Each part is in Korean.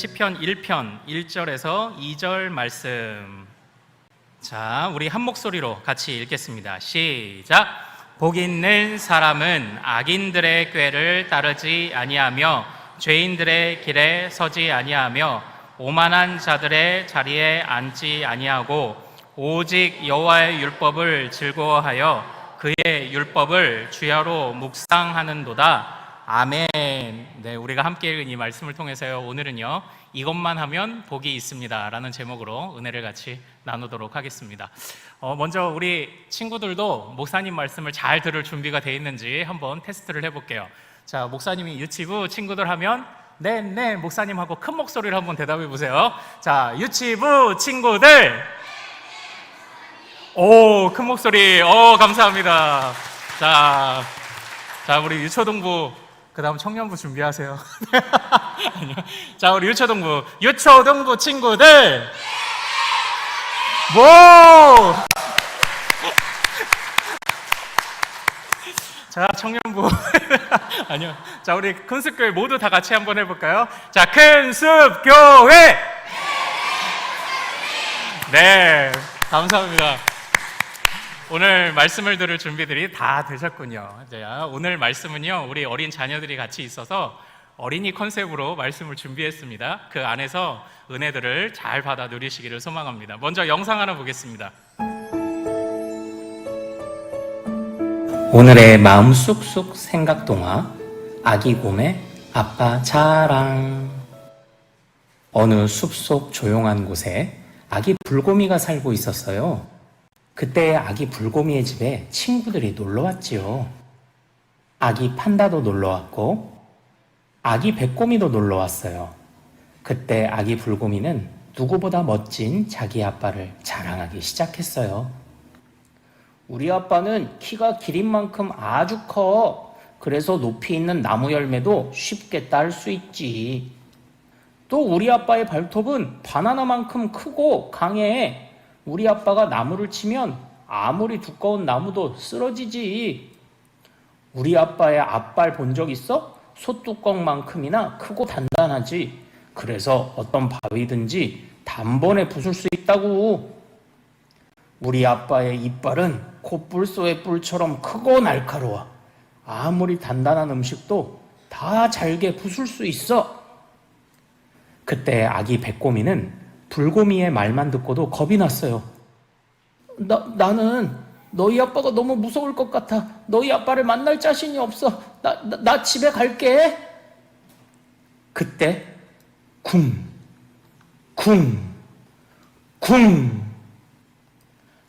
시편 1편 1절에서 2절 말씀. 자, 우리 한 목소리로 같이 읽겠습니다. 시작. 복 있는 사람은 악인들의 꾀를 따르지 아니하며 죄인들의 길에 서지 아니하며 오만한 자들의 자리에 앉지 아니하고 오직 여호와의 율법을 즐거워하여 그의 율법을 주야로 묵상하는도다. 아멘. 네, 우리가 함께 읽은 이 말씀을 통해서요, 오늘은요, 이것만 하면 복이 있습니다 라는 제목으로 은혜를 같이 나누도록 하겠습니다. 먼저 우리 친구들도 목사님 말씀을 잘 들을 준비가 되어 있는지 한번 테스트를 해볼게요. 자, 목사님이 유치부 친구들 하면 네, 목사님 하고 큰 목소리로 한번 대답해 보세요. 자, 유치부 친구들. 오, 큰 목소리. 감사합니다. 자, 우리 유초등부, 그 다음 청년부 준비하세요. 자, 우리 유초등부 친구들. 뭐! 자, 청년부. 아니요. 자, 우리 큰숲교회 모두 다 같이 한번 해볼까요? 자, 큰숲교회! 네, 감사합니다. 오늘 말씀을 들을 준비들이 다 되셨군요. 오늘 말씀은요, 우리 어린 자녀들이 같이 있어서 어린이 컨셉으로 말씀을 준비했습니다. 그 안에서 은혜들을 잘 받아 누리시기를 소망합니다. 먼저 영상 하나 보겠습니다. 오늘의 마음 쑥쑥 생각 동화, 아기 곰의 아빠 자랑. 어느 숲속 조용한 곳에 아기 불곰이가 살고 있었어요. 그때 아기 불곰이의 집에 친구들이 놀러 왔지요. 아기 판다도 놀러 왔고 아기 백곰이도 놀러 왔어요. 그때 아기 불곰이는 누구보다 멋진 자기 아빠를 자랑하기 시작했어요. 우리 아빠는 키가 기린 만큼 아주 커. 그래서 높이 있는 나무 열매도 쉽게 딸 수 있지. 또 우리 아빠의 발톱은 바나나만큼 크고 강해. 우리 아빠가 나무를 치면 아무리 두꺼운 나무도 쓰러지지. 우리 아빠의 앞발 본 적 있어? 소뚜껑만큼이나 크고 단단하지. 그래서 어떤 바위든지 단번에 부술 수 있다고. 우리 아빠의 이빨은 코뿔소의 뿔처럼 크고 날카로워. 아무리 단단한 음식도 다 잘게 부술 수 있어. 그때 아기 백곰이는 불곰이의 말만 듣고도 겁이 났어요. 나는 너희 아빠가 너무 무서울 것 같아. 너희 아빠를 만날 자신이 없어. 나 집에 갈게. 그때 쿵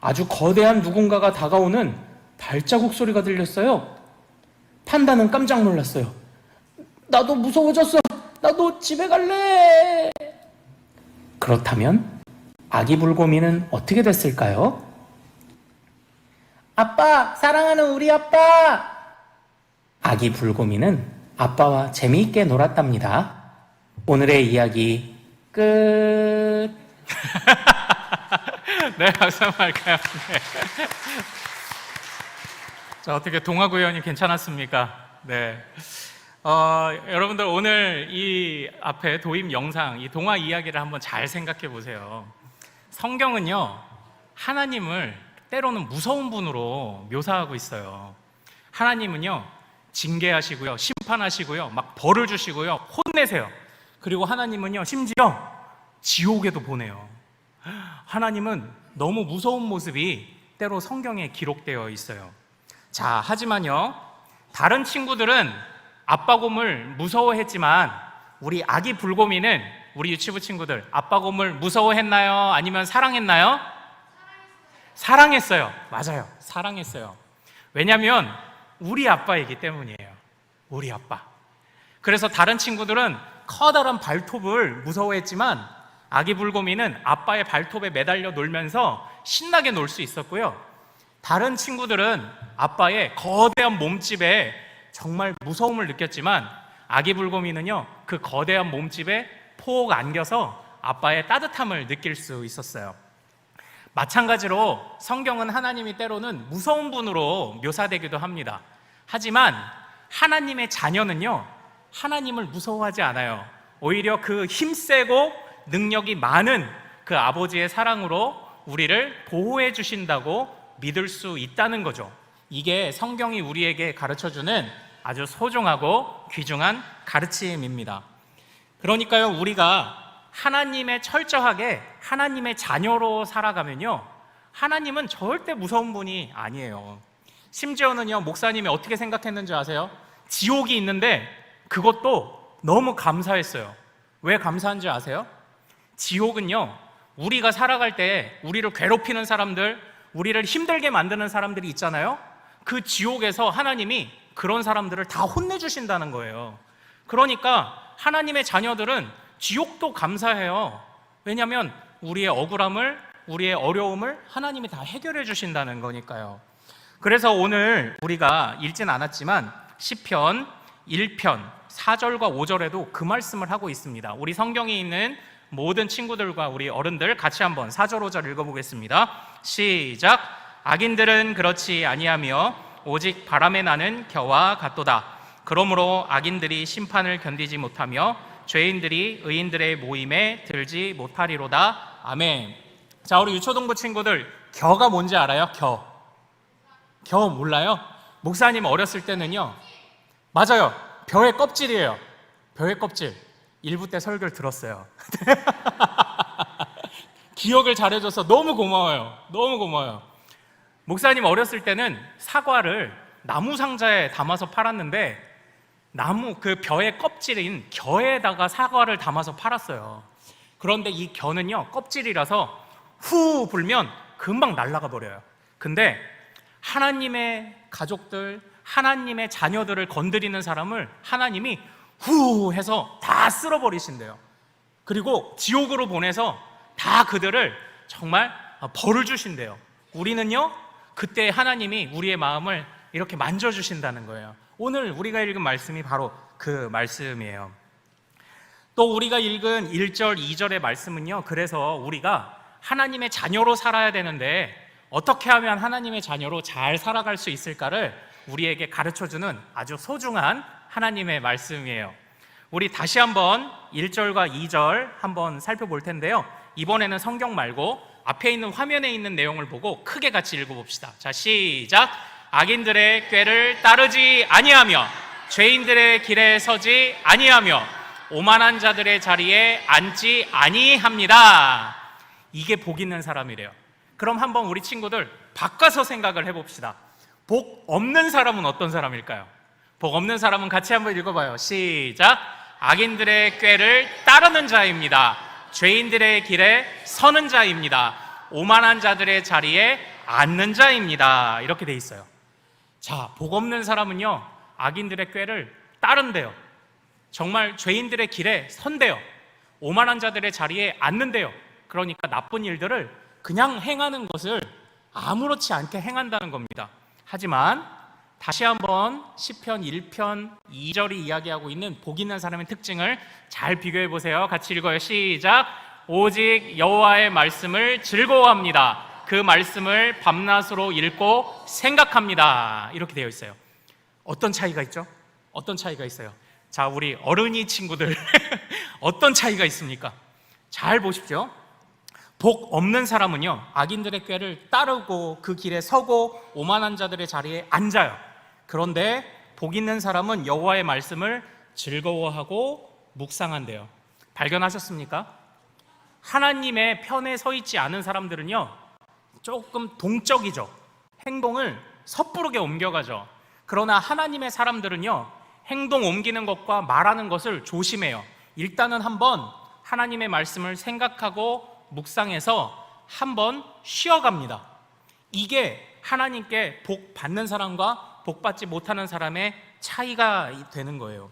아주 거대한 누군가가 다가오는 발자국 소리가 들렸어요. 판다는 깜짝 놀랐어요. 나도 무서워졌어. 나도 집에 갈래. 그렇다면 아기 불곰이는 어떻게 됐을까요? 아빠, 사랑하는 우리 아빠! 아기 불곰이는 아빠와 재미있게 놀았답니다. 오늘의 이야기 끝. 네, 박수 한번 할까요? 네. 자, 어떻게 동화 구현이 괜찮았습니까? 네. 여러분들 오늘 이 앞에 도입 영상, 이 동화 이야기를 한번 잘 생각해 보세요. 성경은요, 하나님을 때로는 무서운 분으로 묘사하고 있어요. 하나님은요, 징계하시고요, 심판하시고요, 막 벌을 주시고요, 혼내세요. 그리고 하나님은요, 심지어 지옥에도 보내요. 하나님은 너무 무서운 모습이 때로 성경에 기록되어 있어요. 자, 하지만요, 다른 친구들은 아빠곰을 무서워했지만 우리 아기 불곰이는, 우리 유치부 친구들, 아빠곰을 무서워했나요? 아니면 사랑했나요? 사랑했어요. 맞아요. 사랑했어요. 왜냐하면 우리 아빠이기 때문이에요. 우리 아빠. 그래서 다른 친구들은 커다란 발톱을 무서워했지만 아기 불곰이는 아빠의 발톱에 매달려 놀면서 신나게 놀 수 있었고요. 다른 친구들은 아빠의 거대한 몸집에 정말 무서움을 느꼈지만 아기 불곰이는요, 그 거대한 몸집에 폭 안겨서 아빠의 따뜻함을 느낄 수 있었어요. 마찬가지로 성경은 하나님이 때로는 무서운 분으로 묘사되기도 합니다. 하지만 하나님의 자녀는요, 하나님을 무서워하지 않아요. 오히려 그 힘세고 능력이 많은 그 아버지의 사랑으로 우리를 보호해 주신다고 믿을 수 있다는 거죠. 이게 성경이 우리에게 가르쳐주는 아주 소중하고 귀중한 가르침입니다. 그러니까요, 우리가 하나님의 철저하게 하나님의 자녀로 살아가면요, 하나님은 절대 무서운 분이 아니에요. 심지어는요, 목사님이 어떻게 생각했는지 아세요? 지옥이 있는데 그것도 너무 감사했어요. 왜 감사한지 아세요? 지옥은요, 우리가 살아갈 때 우리를 괴롭히는 사람들, 우리를 힘들게 만드는 사람들이 있잖아요. 그 지옥에서 하나님이 그런 사람들을 다 혼내주신다는 거예요. 그러니까 하나님의 자녀들은 지옥도 감사해요. 왜냐하면 우리의 억울함을, 우리의 어려움을 하나님이 다 해결해 주신다는 거니까요. 그래서 오늘 우리가 읽진 않았지만 시편 1편 4절과 5절에도 그 말씀을 하고 있습니다. 우리 성경에 있는 모든 친구들과 우리 어른들 같이 한번 4절 5절 읽어보겠습니다. 시작. 악인들은 그렇지 아니하며 오직 바람에 나는 겨와 같도다. 그러므로 악인들이 심판을 견디지 못하며 죄인들이 의인들의 모임에 들지 못하리로다. 아멘. 자, 우리 유초동부 친구들, 겨가 뭔지 알아요? 겨 몰라요? 목사님 어렸을 때는요, 맞아요, 벼의 껍질이에요. 벼의 껍질. 일부 때 설교를 들었어요. 기억을 잘해줘서 너무 고마워요. 너무 고마워요. 목사님 어렸을 때는 사과를 나무 상자에 담아서 팔았는데 나무 그 벼의 껍질인 겨에다가 사과를 담아서 팔았어요. 그런데 이 겨는요, 껍질이라서 후 불면 금방 날아가 버려요. 근데 하나님의 가족들, 하나님의 자녀들을 건드리는 사람을 하나님이 후 해서 다 쓸어버리신대요. 그리고 지옥으로 보내서 다 그들을 정말 벌을 주신대요. 우리는요, 그때 하나님이 우리의 마음을 이렇게 만져주신다는 거예요. 오늘 우리가 읽은 말씀이 바로 그 말씀이에요. 또 우리가 읽은 1절, 2절의 말씀은요, 그래서 우리가 하나님의 자녀로 살아야 되는데 어떻게 하면 하나님의 자녀로 잘 살아갈 수 있을까를 우리에게 가르쳐주는 아주 소중한 하나님의 말씀이에요. 우리 다시 한번 1절과 2절 한번 살펴볼 텐데요, 이번에는 성경 말고 앞에 있는 화면에 있는 내용을 보고 크게 같이 읽어봅시다. 자, 시작. 악인들의 꾀를 따르지 아니하며 죄인들의 길에 서지 아니하며 오만한 자들의 자리에 앉지 아니합니다. 이게 복 있는 사람이래요. 그럼 한번 우리 친구들 바꿔서 생각을 해봅시다. 복 없는 사람은 어떤 사람일까요? 복 없는 사람은 같이 한번 읽어봐요. 시작. 악인들의 꾀를 따르는 자입니다. 죄인들의 길에 서는 자입니다. 오만한 자들의 자리에 앉는 자입니다. 이렇게 돼 있어요. 자, 복 없는 사람은요, 악인들의 꾀를 따른대요. 정말 죄인들의 길에 선대요. 오만한 자들의 자리에 앉는대요. 그러니까 나쁜 일들을 그냥 행하는 것을 아무렇지 않게 행한다는 겁니다. 하지만 다시 한번 시편 1편 2절이 이야기하고 있는 복 있는 사람의 특징을 잘 비교해 보세요. 같이 읽어요. 시작. 오직 여호와의 말씀을 즐거워합니다. 그 말씀을 밤낮으로 읽고 생각합니다. 이렇게 되어 있어요. 어떤 차이가 있죠? 어떤 차이가 있어요? 자, 우리 어른이 친구들 어떤 차이가 있습니까? 잘 보십시오. 복 없는 사람은요, 악인들의 꾀를 따르고 그 길에 서고 오만한 자들의 자리에 앉아요. 그런데 복 있는 사람은 여호와의 말씀을 즐거워하고 묵상한대요. 발견하셨습니까? 하나님의 편에 서 있지 않은 사람들은요, 조금 동적이죠. 행동을 섣부르게 옮겨가죠. 그러나 하나님의 사람들은요, 행동 옮기는 것과 말하는 것을 조심해요. 일단은 한번 하나님의 말씀을 생각하고 묵상해서 한번 쉬어갑니다. 이게 하나님께 복 받는 사람과 복 받지 못하는 사람의 차이가 되는 거예요.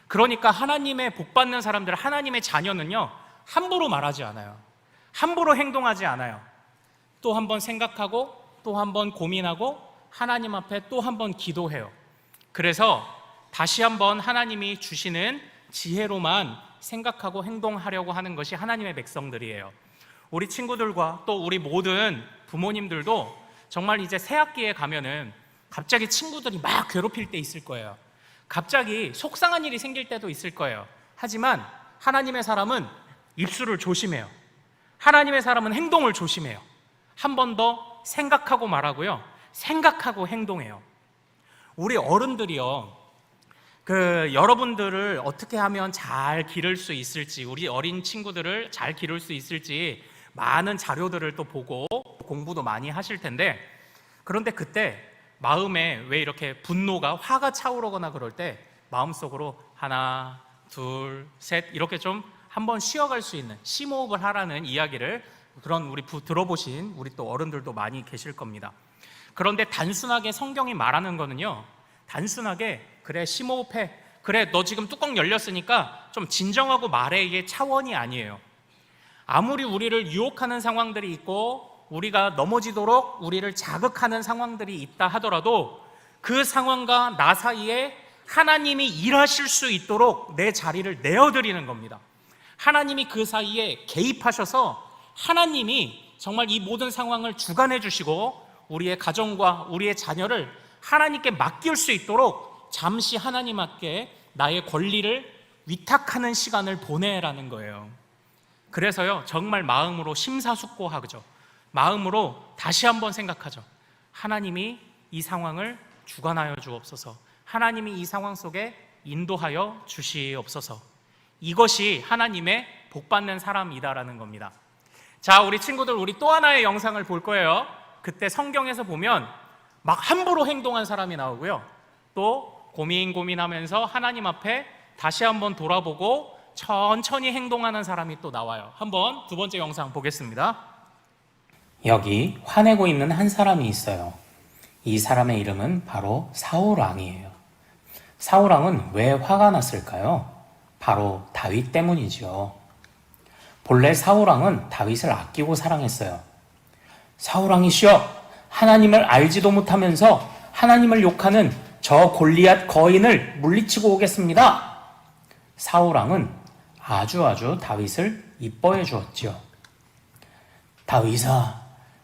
그러니까 하나님의 복 받는 사람들, 하나님의 자녀는요, 함부로 말하지 않아요. 함부로 행동하지 않아요. 또 한번 생각하고 또 한번 고민하고 하나님 앞에 또 한번 기도해요. 그래서 다시 한번 하나님이 주시는 지혜로만 생각하고 행동하려고 하는 것이 하나님의 백성들이에요. 우리 친구들과 또 우리 모든 부모님들도 정말 이제 새학기에 가면은 갑자기 친구들이 막 괴롭힐 때 있을 거예요. 갑자기 속상한 일이 생길 때도 있을 거예요. 하지만 하나님의 사람은 입술을 조심해요. 하나님의 사람은 행동을 조심해요. 한 번 더 생각하고 말하고요, 생각하고 행동해요. 우리 어른들이요, 여러분들을 어떻게 하면 잘 기를 수 있을지, 우리 어린 친구들을 잘 기를 수 있을지 많은 자료들을 또 보고 공부도 많이 하실 텐데, 그런데 그때 마음에 왜 이렇게 분노가, 화가 차오르거나 그럴 때 마음속으로 하나, 둘, 셋 이렇게 좀 한번 쉬어갈 수 있는 심호흡을 하라는 이야기를 그런 우리 들어보신 우리 또 어른들도 많이 계실 겁니다. 그런데 단순하게 성경이 말하는 거는요, 단순하게 그래 심호흡해, 그래 너 지금 뚜껑 열렸으니까 좀 진정하고 말해, 이게 차원이 아니에요. 아무리 우리를 유혹하는 상황들이 있고 우리가 넘어지도록 우리를 자극하는 상황들이 있다 하더라도 그 상황과 나 사이에 하나님이 일하실 수 있도록 내 자리를 내어드리는 겁니다. 하나님이 그 사이에 개입하셔서 하나님이 정말 이 모든 상황을 주관해 주시고 우리의 가정과 우리의 자녀를 하나님께 맡길 수 있도록 잠시 하나님 앞에 나의 권리를 위탁하는 시간을 보내라는 거예요. 그래서요, 정말 마음으로 심사숙고하죠. 마음으로 다시 한번 생각하죠. 하나님이 이 상황을 주관하여 주옵소서. 하나님이 이 상황 속에 인도하여 주시옵소서. 이것이 하나님의 복받는 사람이다라는 겁니다. 자, 우리 친구들, 우리 또 하나의 영상을 볼 거예요. 그때 성경에서 보면 막 함부로 행동한 사람이 나오고요, 또 고민하면서 하나님 앞에 다시 한번 돌아보고 천천히 행동하는 사람이 또 나와요. 한번 두 번째 영상 보겠습니다. 여기 화내고 있는 한 사람이 있어요. 이 사람의 이름은 바로 사울 왕이에요. 사울 왕은 왜 화가 났을까요? 바로 다윗 때문이죠. 본래 사울 왕은 다윗을 아끼고 사랑했어요. 사울 왕이시여, 하나님을 알지도 못하면서 하나님을 욕하는 저 골리앗 거인을 물리치고 오겠습니다. 사울 왕은 아주 다윗을 이뻐해 주었지요. 다윗아,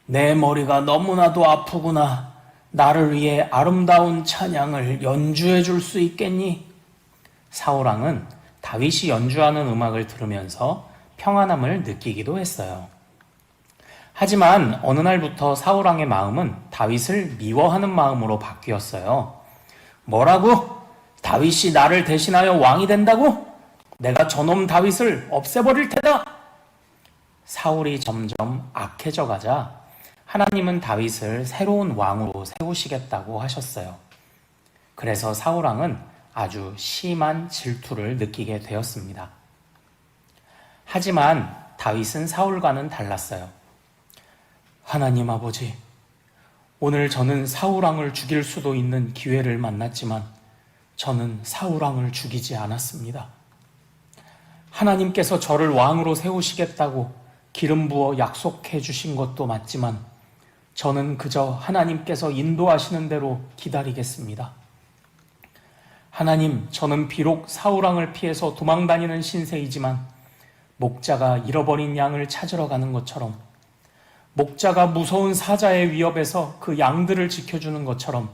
내 머리가 너무나도 아프구나. 나를 위해 아름다운 찬양을 연주해 줄 수 있겠니? 사울 왕은 다윗이 연주하는 음악을 들으면서 평안함을 느끼기도 했어요. 하지만 어느 날부터 사울 왕의 마음은 다윗을 미워하는 마음으로 바뀌었어요. 뭐라고? 다윗이 나를 대신하여 왕이 된다고? 내가 저놈 다윗을 없애버릴 테다. 사울이 점점 악해져 가자 하나님은 다윗을 새로운 왕으로 세우시겠다고 하셨어요. 그래서 사울 왕은 아주 심한 질투를 느끼게 되었습니다. 하지만 다윗은 사울과는 달랐어요. 하나님 아버지, 오늘 저는 사울 왕을 죽일 수도 있는 기회를 만났지만 저는 사울 왕을 죽이지 않았습니다. 하나님께서 저를 왕으로 세우시겠다고 기름 부어 약속해 주신 것도 맞지만 저는 그저 하나님께서 인도하시는 대로 기다리겠습니다. 하나님, 저는 비록 사울 왕을 피해서 도망다니는 신세이지만 목자가 잃어버린 양을 찾으러 가는 것처럼, 목자가 무서운 사자의 위협에서 그 양들을 지켜주는 것처럼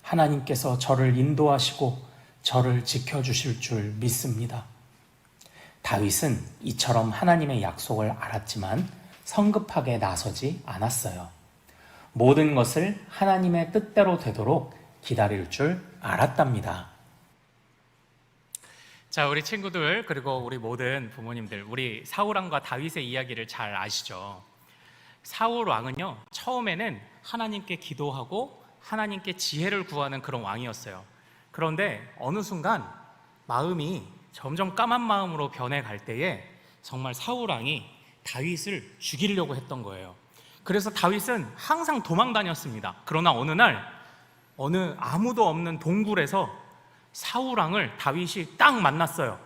하나님께서 저를 인도하시고 저를 지켜주실 줄 믿습니다. 다윗은 이처럼 하나님의 약속을 알았지만 성급하게 나서지 않았어요. 모든 것을 하나님의 뜻대로 되도록 기다릴 줄 알았답니다. 자, 우리 친구들, 그리고 우리 모든 부모님들, 우리 사울 왕과 다윗의 이야기를 잘 아시죠? 사울 왕은요, 처음에는 하나님께 기도하고 하나님께 지혜를 구하는 그런 왕이었어요. 그런데 어느 순간 마음이 점점 까만 마음으로 변해갈 때에 정말 사울 왕이 다윗을 죽이려고 했던 거예요. 그래서 다윗은 항상 도망 다녔습니다. 그러나 어느 날 어느 아무도 없는 동굴에서 사울 왕을 다윗이 딱 만났어요.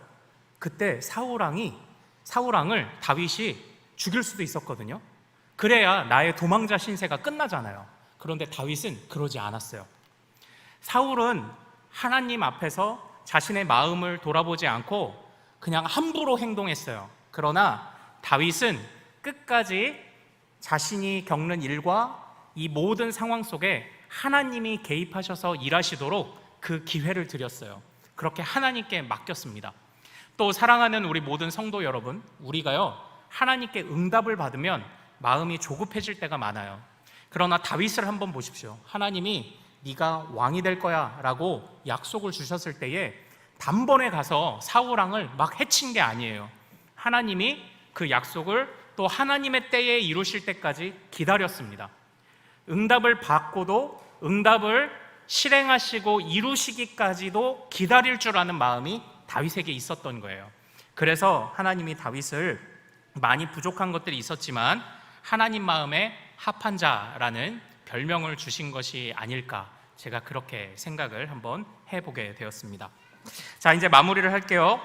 그때 사울 왕을 다윗이 죽일 수도 있었거든요. 그래야 나의 도망자 신세가 끝나잖아요. 그런데 다윗은 그러지 않았어요. 사울은 하나님 앞에서 자신의 마음을 돌아보지 않고 그냥 함부로 행동했어요. 그러나 다윗은 끝까지 자신이 겪는 일과 이 모든 상황 속에 하나님이 개입하셔서 일하시도록 그 기회를 드렸어요. 그렇게 하나님께 맡겼습니다. 또 사랑하는 우리 모든 성도 여러분, 우리가요 하나님께 응답을 받으면 마음이 조급해질 때가 많아요. 그러나 다윗을 한번 보십시오. 하나님이 네가 왕이 될 거야 라고 약속을 주셨을 때에 단번에 가서 사울 왕을 막 해친 게 아니에요. 하나님이 그 약속을 또 하나님의 때에 이루실 때까지 기다렸습니다. 응답을 받고도 응답을 실행하시고 이루시기까지도 기다릴 줄 아는 마음이 다윗에게 있었던 거예요. 그래서 하나님이 다윗을 많이 부족한 것들이 있었지만 하나님 마음에 합한 자라는 별명을 주신 것이 아닐까, 제가 그렇게 생각을 한번 해보게 되었습니다. 자, 이제 마무리를 할게요.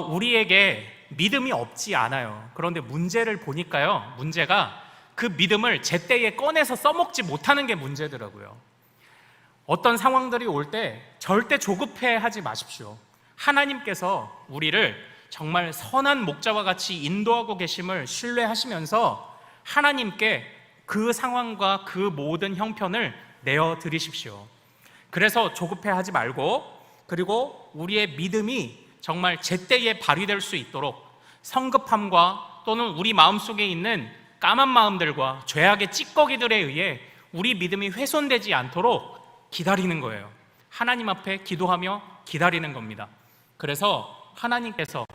우리에게 믿음이 없지 않아요. 그런데 문제를 보니까요, 문제가 그 믿음을 제때에 꺼내서 써먹지 못하는 게 문제더라고요. 어떤 상황들이 올 때 절대 조급해하지 마십시오. 하나님께서 우리를 정말 선한 목자와 같이 인도하고 계심을 신뢰하시면서 하나님께 그 상황과 그 모든 형편을 내어드리십시오. 그래서 조급해하지 말고, 그리고 우리의 믿음이 정말 제때에 발휘될 수 있도록 성급함과 또는 우리 마음속에 있는 까만 마음들과 죄악의 찌꺼기들에 의해 우리 믿음이 훼손되지 않도록 기다리는 거예요. 하나님 앞에 기도하며 기다리는 겁니다. 그래서 하나님께서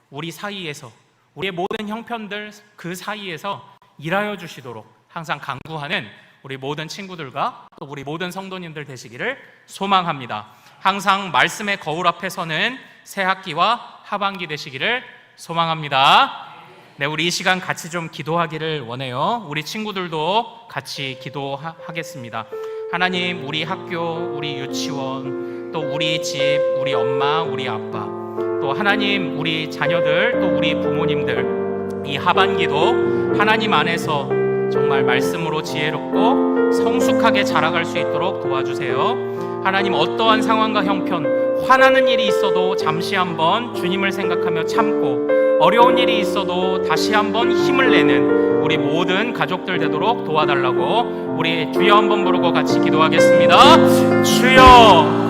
우리 사이에서, 우리의 모든 형편들 그 사이에서 일하여 주시도록 항상 간구하는 우리 모든 친구들과 또 우리 모든 성도님들 되시기를 소망합니다. 항상 말씀의 거울 앞에 서는 새 학기와 하반기 되시기를 소망합니다. 네, 우리 이 시간 같이 좀 기도하기를 원해요. 우리 친구들도 같이 기도하겠습니다. 하나님, 우리 학교, 우리 유치원, 또 우리 집, 우리 엄마, 우리 아빠, 또 하나님, 우리 자녀들, 또 우리 부모님들, 이 하반기도 하나님 안에서 정말 말씀으로 지혜롭고 성숙하게 자라갈 수 있도록 도와주세요. 하나님, 어떠한 상황과 형편, 화나는 일이 있어도 잠시 한번 주님을 생각하며 참고, 어려운 일이 있어도 다시 한번 힘을 내는 우리 모든 가족들 되도록 도와달라고 우리 주여 한번 부르고 같이 기도하겠습니다. 주여!